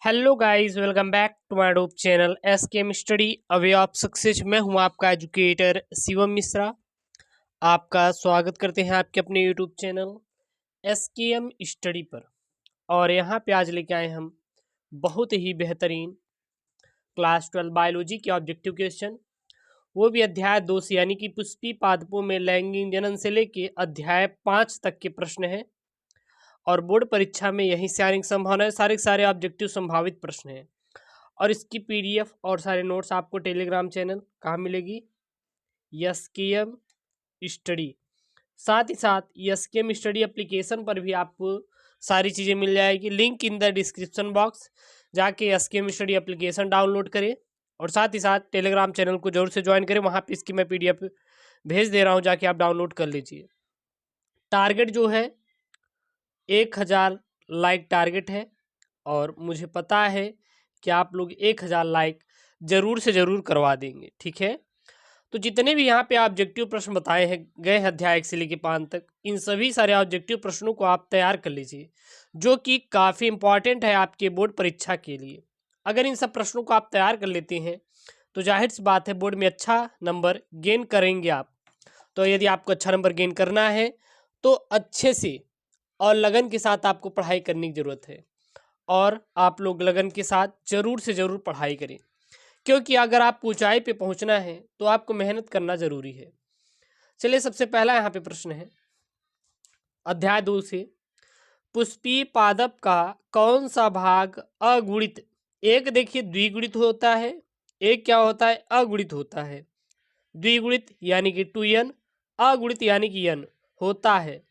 Hello guys, welcome back to my YouTube channel S K M study away of success. मैं हूं आपका educator Shivam Mishra. आपका स्वागत करते हैं आपके अपने YouTube channel S K M study पर। और यहां पे आज लेके आए हम बहुत ही बेहतरीन क्लास 12 बायोलॉजी के ऑब्जेक्टिव क्वेश्चन, वो भी अध्याय 2 से, यानी कि पुष्पी पादपों में लैंगिक जनन से लेके अध्याय 5 तक के प्रश्न हैं। और बोर्ड परीक्षा में यही से आने की संभावना है। सारे के सारे ऑब्जेक्टिव संभावित प्रश्न हैं। और इसकी पीडीएफ और सारे नोट्स आपको टेलीग्राम चैनल कहाँ मिलेगी? SKM study. साथ ही साथ एसकेएम स्टडी एप्लीकेशन पर भी आपको सारी चीज़ें मिल जाएगी। Link in the description box, जाके एसकेएम स्टडी एप्लीकेशन डाउनलोड करें और साथ ही साथ टेलीग्राम चैनल को जरूर से ज्वाइन करें। वहाँ पे इसकी मैं पीडीएफ भेज दे रहा हूँ, जाके आप डाउनलोड कर लीजिए। टारगेट जो है 1000 लाइक टारगेट है और मुझे पता है कि आप लोग 1000 लाइक जरूर से जरूर करवा देंगे, ठीक है। तो जितने भी यहाँ पे ऑब्जेक्टिव प्रश्न बताए हैं गए हैं अध्याय 1 से लेकर 5 तक, इन सभी सारे ऑब्जेक्टिव प्रश्नों को आप तैयार कर लीजिए, जो कि काफ़ी इंपॉर्टेंट है आपके बोर्ड परीक्षा के लिए। अगर इन सब प्रश्नों को आप तैयार कर लेते हैं तो जाहिर सी बात है बोर्ड में अच्छा नंबर गेन करेंगे आप। तो यदि आपको अच्छा नंबर गेन करना है तो अच्छे से और लगन के साथ आपको पढ़ाई करने की ज़रूरत है। और आप लोग लगन के साथ ज़रूर से ज़रूर पढ़ाई करें, क्योंकि अगर आप ऊंचाई पे पहुंचना है तो आपको मेहनत करना ज़रूरी है। चलिए, सबसे पहला यहाँ पे प्रश्न है अध्याय 2 से, पुष्पी पादप का कौन सा भाग अगुणित, एक देखिए द्विगुणित होता है, एक क्या होता है अगुणित होता है। द्विगुणित यानी कि 2n, अगुणित यानी कि n होता है।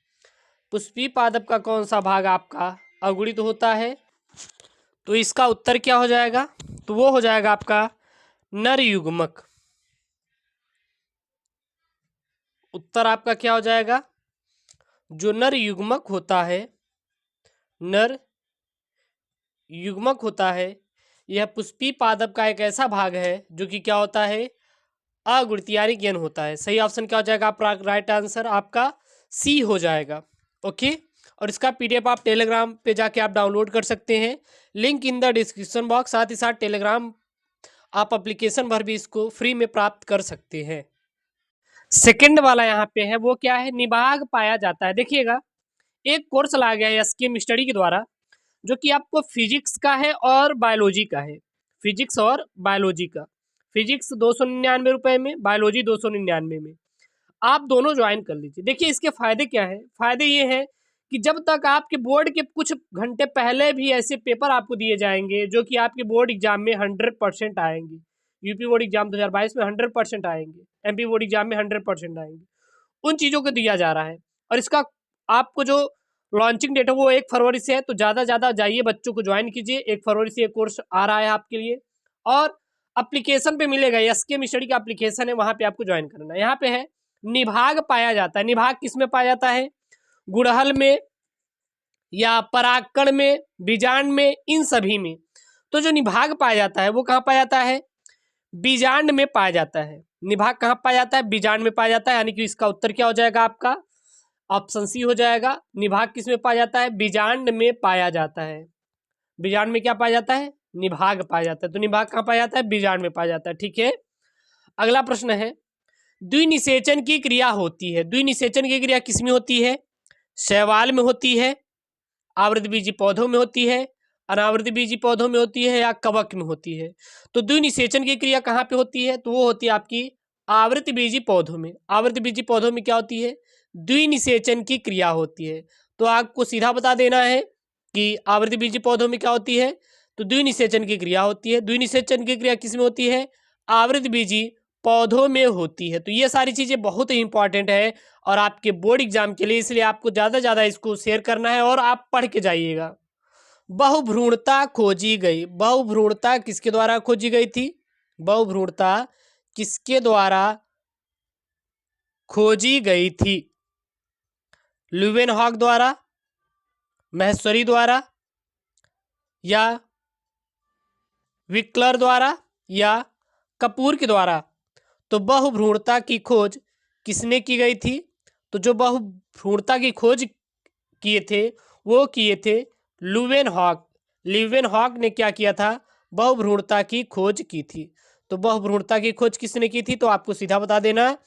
पुष्पी पादप का कौन सा भाग आपका अगुणित होता है? तो इसका उत्तर क्या हो जाएगा? तो वो हो जाएगा आपका नर युग्मक। उत्तर आपका क्या हो जाएगा? जो नर युग्मक होता है, नर युग्मक होता है, यह पुष्पी पादप का एक ऐसा भाग है जो कि क्या होता है अगुणित यानी ज्ञान होता है। सही ऑप्शन क्या हो जाएगा? आपका राइट आंसर आपका सी हो जाएगा। ओके, और इसका पीडीएफ आप टेलीग्राम पे जाके आप डाउनलोड कर सकते हैं, link in the description box. साथ ही साथ टेलीग्राम आप एप्लीकेशन पर भी इसको फ्री में प्राप्त कर सकते हैं। सेकंड वाला यहाँ पे है, वो क्या है? निभाग पाया जाता है। देखिएगा, एक कोर्स लाया गया है एसकेएम स्टडी के द्वारा, जो कि आपको फिजिक्स का है और बायोलॉजी का है। फिजिक्स और बायोलॉजी का, फिजिक्स 299 रुपए में, बायोलॉजी 299 में। आप दोनों ज्वाइन कर लीजिए। देखिए, इसके फायदे क्या है? फायदे ये हैं कि जब तक आपके बोर्ड के कुछ घंटे पहले भी ऐसे पेपर आपको दिए जाएंगे जो कि आपके बोर्ड एग्जाम में 100% आएंगे। यूपी बोर्ड एग्जाम 2022 में 100% आएंगे, एमपी बोर्ड एग्जाम में 100% आएंगे। उन चीज़ों को दिया जा रहा है। और इसका आपको जो लॉन्चिंग डेट है वो 1 फरवरी से है, तो ज़्यादा जाइए, बच्चों को ज्वाइन कीजिए। 1 फरवरी से ये कोर्स आ रहा है आपके लिए। और अप्लीकेशन पे मिलेगा, एसकेएम स्टडी का एप्लीकेशन है, वहाँ पे आपको ज्वाइन करना है। यहाँ पे है निभाग पाया जाता है। निभाग किस में पाया जाता है? गुड़हल में या परागकण में, बीजांड में, इन सभी में। तो जो निभाग पाया जाता है वो कहाँ पाया जाता है? बीजांड में पाया जाता है। निभाग कहाँ पाया जाता है? बीजांड में पाया जाता है। यानी कि इसका उत्तर क्या हो जाएगा आपका? ऑप्शन सी हो जाएगा। निभाग किस में पाया जाता है? बीजांड में पाया जाता है। बीजांड में क्या पाया जाता है? निभाग पाया जाता है। तो निभाग कहाँ पाया जाता है? बीजांड में पाया जाता है, ठीक है। अगला प्रश्न है, द्विनिषेचन की क्रिया होती है। द्विनिषेचन की क्रिया किसमें होती है? शैवाल में होती है, आवृतबीजी पौधों में होती है, अनावृतबीजी पौधों में होती है, या कवक में होती है। तो द्विनिषेचन की क्रिया कहाँ पे होती है? तो वो होती है आपकी आवृतबीजी पौधों में। आवृतबीजी पौधों में क्या होती है? द्विनिषेचन की क्रिया होती है। तो आपको सीधा बता देना है कि आवृतबीजी पौधों में क्या होती है? तो द्विनिषेचन की क्रिया होती है। द्विनिषेचन की क्रिया किस में होती है? आवृतबीजी पौधों में होती है। तो ये सारी चीज़ें बहुत ही इंपॉर्टेंट है और आपके बोर्ड एग्जाम के लिए, इसलिए आपको ज़्यादा ज़्यादा इसको शेयर करना है और आप पढ़ के जाइएगा। बहुभ्रूणता खोजी गई। बहुभ्रूणता किसके द्वारा खोजी गई थी? बहुभ्रूणता किसके द्वारा खोजी गई थी? ल्यूवेनहॉक द्वारा, महेश्वरी द्वारा, या विक्लर द्वारा, या कपूर के द्वारा? तो बहुभ्रूणता की खोज किसने की गई थी? तो जो बहुभ्रूणता की खोज किए थे वो किए थे ल्यूवेनहॉक। लीवेनहॉक ने क्या किया था? बहुभ्रूणता की खोज की थी। तो बहुभ्रूणता की खोज किसने की थी? तो आपको सीधा बता देना,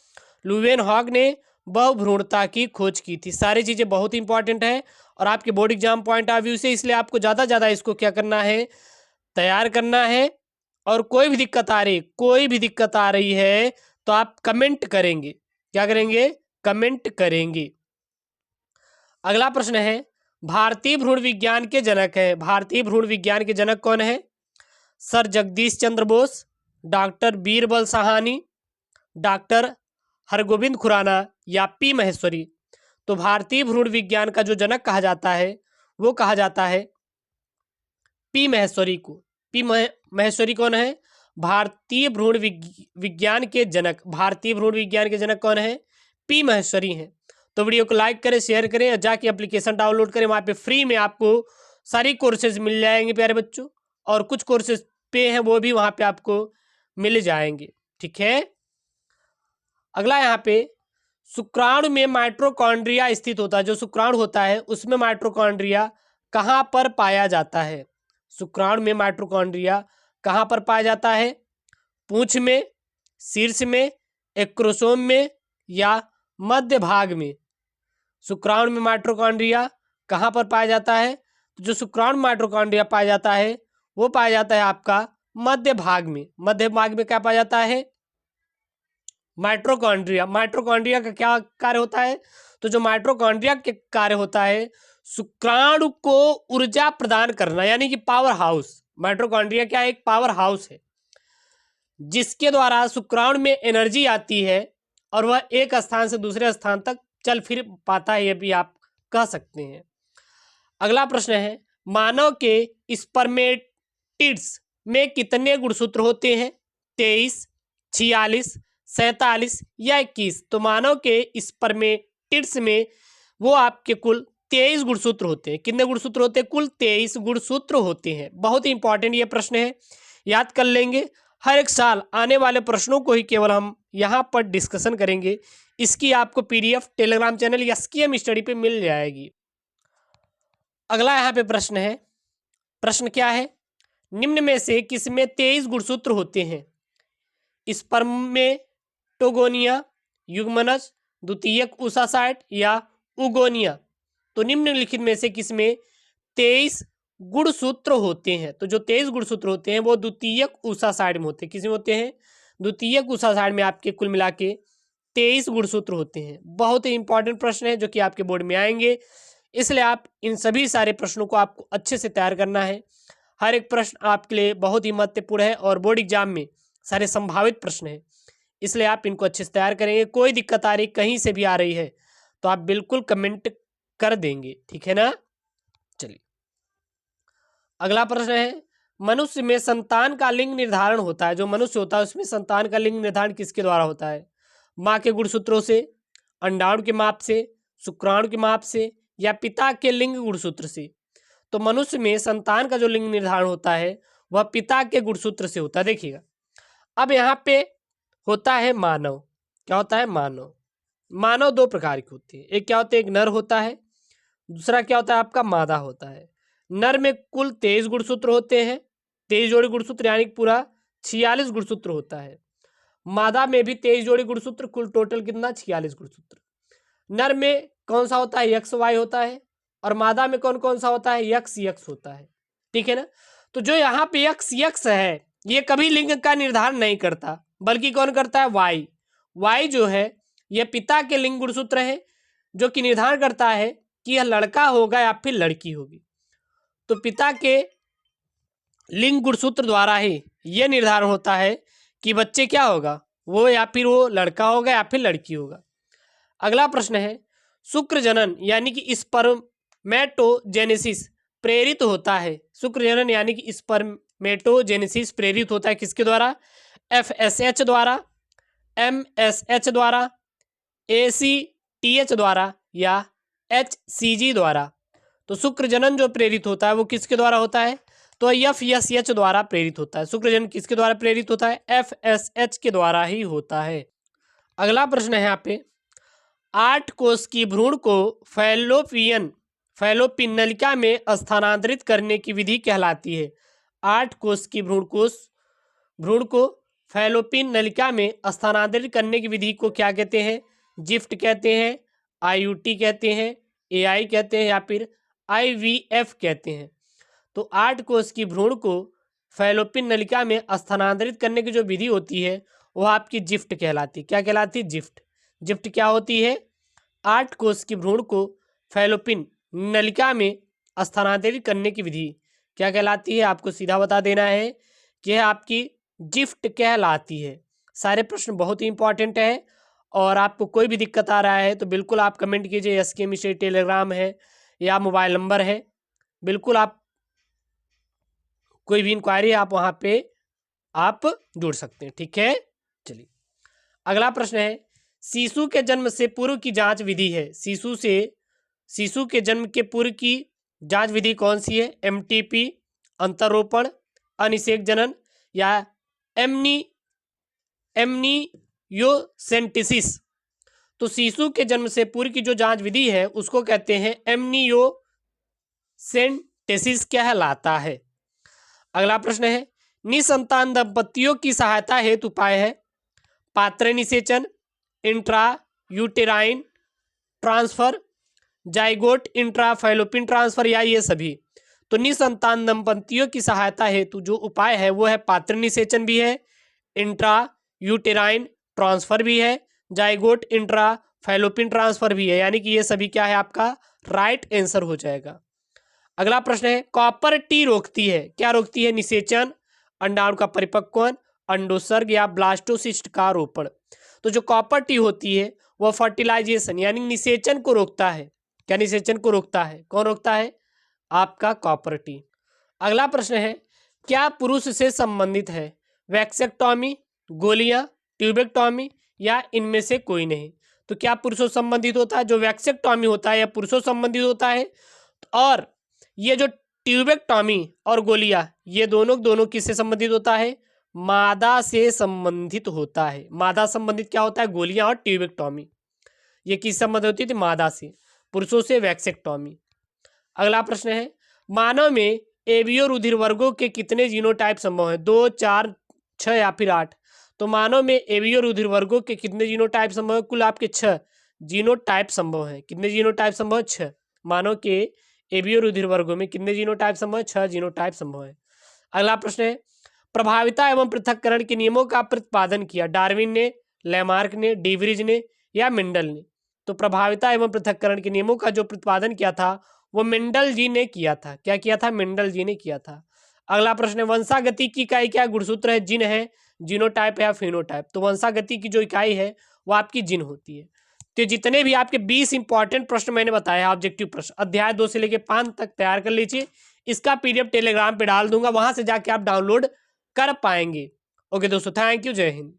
लीवेनहॉक ने बहुभ्रूणता की खोज की थी। सारी चीजें बहुत इंपॉर्टेंट है और आपके board exam point of view से, इसलिए आपको ज्यादा ज्यादा इसको क्या करना है, तैयार करना है। और कोई भी दिक्कत आ रही, कोई भी दिक्कत आ रही है तो आप कमेंट करेंगे। क्या करेंगे? कमेंट करेंगे। अगला प्रश्न है, भारतीय भ्रूण विज्ञान के जनक है। भारतीय भ्रूण विज्ञान के जनक कौन है? Sir Jagdish Chandra Bose, doctor Birbal Sahni, doctor Hargovind Khurana या पी महेश्वरी। तो भारतीय भ्रूण विज्ञान का जो जनक कहा जाता है वो कहा जाता है पी महेश्वरी को। पी महेश्वरी कौन है? भारतीय भ्रूण विज्ञान के जनक। भारतीय भ्रूण विज्ञान के जनक कौन है? पी महेश्वरी हैं। तो वीडियो को लाइक करें, शेयर करें और जाके एप्लीकेशन डाउनलोड करें। वहाँ पे फ्री में आपको सारी कोर्सेज मिल जाएंगे प्यारे बच्चों, और कुछ कोर्सेज पे हैं वो भी वहाँ पे आपको मिल जाएंगे। ठीक है। अगला यहाँ पे, शुक्राणु में माइटोकॉन्ड्रिया स्थित होता है। जो शुक्राणु होता है उसमें माइटोकॉन्ड्रिया कहाँ पर पाया जाता है? शुक्राणु में माइटोकॉन्ड्रिया कहाँ पर पाया जाता है? पूंछ में, शीर्ष में, एक्रोसोम में या मध्य भाग में? शुक्राणु में माइटोकॉन्ड्रिया कहाँ पर पाया जाता है? तो जो शुक्राणु में माइटोकॉन्ड्रिया पाया जाता है वो पाया जाता है आपका मध्य भाग में। मध्य भाग में क्या पाया जाता है? माइटोकॉन्ड्रिया। माइटोकॉन्ड्रिया का क्या कार्य होता है? तो जो माइटोकॉन्ड्रिया के कार्य होता है, शुक्राणु को ऊर्जा प्रदान करना, यानी कि पावर हाउस। माइटोकॉन्ड्रिया क्या है? एक पावर हाउस है जिसके द्वारा शुक्राणु में एनर्जी आती है और वह एक स्थान से दूसरे स्थान तक चल फिर पाता है, ये भी आप कह सकते हैं। अगला प्रश्न है, मानव के स्पर्मेटिड्स में कितने गुणसूत्र होते हैं? 23, 46, 47 या 21। तो मानव के स्पर्मेटिड्स में वो आपके कुल 23 गुणसूत्र होते हैं। कितने गुणसूत्र होते हैं? कुल 23 गुणसूत्र होते हैं। बहुत ही इंपॉर्टेंट ये प्रश्न है, याद कर लेंगे। हर एक साल आने वाले प्रश्नों को ही केवल हम यहाँ पर डिस्कशन करेंगे। इसकी आपको पीडीएफ टेलीग्राम चैनल या SKM स्टडी पे मिल जाएगी। अगला यहाँ पे प्रश्न है, प्रश्न क्या है? निम्न में से किसमें 23 गुणसूत्र होते हैं? स्पर्मेटोगोनिया, युग्मनज, द्वितीयक ऊसासाइट या उगोनिया। तो निम्नलिखित में से किसमें 23 गुणसूत्र होते हैं? तो जो 23 गुणसूत्र होते हैं वो द्वितीयक ऊसासाइड में होते हैं। किसमें होते हैं? द्वितीयक ऊसासाइड में आपके कुल मिला के 23 गुणसूत्र होते हैं। बहुत ही इंपॉर्टेंट प्रश्न है जो कि आपके बोर्ड में आएंगे, इसलिए आप इन सभी सारे प्रश्नों को आपको अच्छे से तैयार करना है। हर एक प्रश्न आपके लिए बहुत ही महत्वपूर्ण है और बोर्ड एग्जाम में सारे संभावित प्रश्न हैं, इसलिए आप इनको अच्छे से तैयार करेंगे। कोई दिक्कत आ रही, कहीं से भी आ रही है तो आप बिल्कुल कमेंट कर देंगे। ठीक है ना। चलिए अगला प्रश्न है, मनुष्य में संतान का लिंग निर्धारण होता है। जो मनुष्य होता है उसमें संतान का लिंग निर्धारण किसके द्वारा होता है? माँ के गुणसूत्रों से, अंडाणु के माप से, शुक्राणु के माप से या पिता के लिंग गुणसूत्र से? तो मनुष्य में संतान का जो लिंग निर्धारण होता है वह पिता के गुणसूत्र से होता है। देखिएगा, अब यहाँ पे होता है मानव। क्या होता है? मानव। मानव दो प्रकार के होते हैं, एक क्या होता है? एक नर होता है, दूसरा क्या होता है? आपका मादा होता है। नर में कुल 23 गुणसूत्र होते हैं, 23 जोड़ी गुणसूत्र, यानी पूरा 46 गुणसूत्र होता है। मादा में भी 23 जोड़ी गुणसूत्र, कुल टोटल कितना? 46 गुणसूत्र। नर में कौन सा होता है? XY होता है, और मादा में कौन कौन सा होता है? XX होता है। ठीक है ना। तो जो यहाँ पे XX है ये कभी लिंग का निर्धारण नहीं करता, बल्कि कौन करता है? Y जो है यह पिता के लिंग गुणसूत्र है, जो कि निर्धारण करता है कि यह लड़का होगा या फिर लड़की होगी। तो पिता के लिंग गुणसूत्र द्वारा ही यह निर्धारण होता है कि बच्चे क्या होगा, वो या फिर वो लड़का होगा या फिर लड़की होगा। अगला प्रश्न है, शुक्र जनन यानी कि स्पर्मेटोजेनेसिस प्रेरित होता है। शुक्र जनन यानी कि स्पर्मेटोजेनेसिस प्रेरित होता है किसके द्वारा? FSH द्वारा, MSH द्वारा, ACTH द्वारा या HCG द्वारा। तो शुक्र जनन जो प्रेरित होता है वो किसके द्वारा होता है? तो FSH द्वारा प्रेरित होता है। शुक्र जनन किसके द्वारा प्रेरित होता है? FSH के द्वारा ही होता है। अगला प्रश्न है यहाँ पे, 8 कोष की भ्रूण को फैलोपिन नलिका में स्थानांतरित करने की विधि कहलाती है। 8 कोष की भ्रूण को फैलोपिन नलिका में स्थानांतरित करने की विधि को क्या कहते हैं? जिफ्ट कहते हैं, आईयूटी कहते हैं, एआई कहते हैं या फिर आईवीएफ कहते हैं। तो 8 कोष की भ्रूण को फैलोपिन नलिका में स्थानांतरित करने की जो विधि होती है वो आपकी जिफ्ट कहलाती है। क्या कहलाती है? जिफ्ट। जिफ्ट क्या होती है? 8 कोष की भ्रूण को फैलोपिन नलिका में स्थानांतरित करने की विधि क्या कहलाती है? आपको सीधा बता देना है कि आपकी जिफ्ट कहलाती है। सारे प्रश्न बहुत ही इंपॉर्टेंट है और आपको कोई भी दिक्कत आ रहा है तो बिल्कुल आप कमेंट कीजिए। एसके मिश्रा टेलीग्राम है या मोबाइल नंबर है, बिल्कुल आप कोई भी इंक्वायरी आप वहां पे आप जुड़ सकते हैं। ठीक है, चलिए अगला प्रश्न है, शिशु के जन्म से पूर्व की जांच विधि है। शिशु के जन्म के पूर्व की जांच विधि कौन सी है? एमटीपी, अंतरोपण, अनिषेक जनन या एमनियोसेंटेसिस। तो शिशु के जन्म से पूर्व की जो जांच विधि है उसको कहते हैं एमनियोसेंटेसिस कहलाता है। अगला प्रश्न है, निसंतान दंपतियों की सहायता हेतु उपाय है। पात्र निषेचन, intra uterine transfer, zygote intra fallopian transfer या ये सभी। तो निसंतान दंपतियों की सहायता हेतु जो उपाय है वो है पात्र निषेचन भी है, इंट्रा यूटेराइन ट्रांसफर भी है, जाइगोट इंट्रा फैलोपिन ट्रांसफर भी है, यानी कि ये सभी क्या है आपका राइट आंसर हो जाएगा। अगला प्रश्न है, कॉपर टी रोकती है। क्या रोकती है? निषेचन, अंडाणु का परिपक्वन, अंडोसर्ग या ब्लास्टोसिस्ट का रोपण। तो जो कॉपर टी होती है वह फर्टिलाइजेशन यानी निषेचन को रोकता है। क्या निषेचन को रोकता है? कौन रोकता है? आपका कॉपर टी। अगला प्रश्न है, क्या पुरुष से संबंधित है? वैक्सेक्टॉमी, गोलियां, ट्यूबेक्टॉमी या इनमें से कोई नहीं। तो क्या पुरुषों संबंधित होता है? जो वैक्सेक्टॉमी होता है या पुरुषों संबंधित होता है, और ये जो ट्यूबेक्टॉमी और गोलियां ये दोनों किससे संबंधित होता है? मादा से संबंधित होता है। मादा संबंधित क्या होता है? गोलियां और ट्यूबेक्टॉमी। ये किस संबंधित होती थी? मादा से। पुरुषों से वैक्सेक्टॉमी। अगला प्रश्न है, मानव में एवियो रुधिर वर्गों के कितने जीनोटाइप संभव है? 2, 4, 6 या फिर 8। तो मानव में एवियो रुधिर वर्गों के कितने जीनोटाइप संभव है? कुल आपके 6 जीनोटाइप संभव है। कितने जीनोटाइप संभव है? 6। मानव के एवियो रुधिर वर्गों में कितने जीनोटाइप संभव है? 6 जीनोटाइप संभव है। अगला प्रश्न है, प्रभाविता एवं पृथक्करण के नियमों का प्रतिपादन किया। डार्विन ने, लैमार्क ने, डीवरीज ने या मेंडल ने। तो प्रभाविता एवं पृथक्करण के नियमों का जो प्रतिपादन किया था वो मेंडल जी ने किया था। क्या किया था? मेंडल जी ने किया था। अगला प्रश्न है, वंशागति की इकाई क्या? गुणसूत्र है, जिन है, जीनोटाइप या फिनोटाइप। तो वंशागति की जो इकाई है वो आपकी जिन होती है। तो जितने भी आपके 20 इंपॉर्टेंट प्रश्न मैंने बताया ऑब्जेक्टिव प्रश्न अध्याय 2 से लेकर 5 तक तैयार कर लीजिए। इसका पीडीएफ टेलीग्राम पे डाल दूंगा, वहां से जाके आप डाउनलोड कर पाएंगे। ओके दोस्तों, थैंक यू, जय हिंद।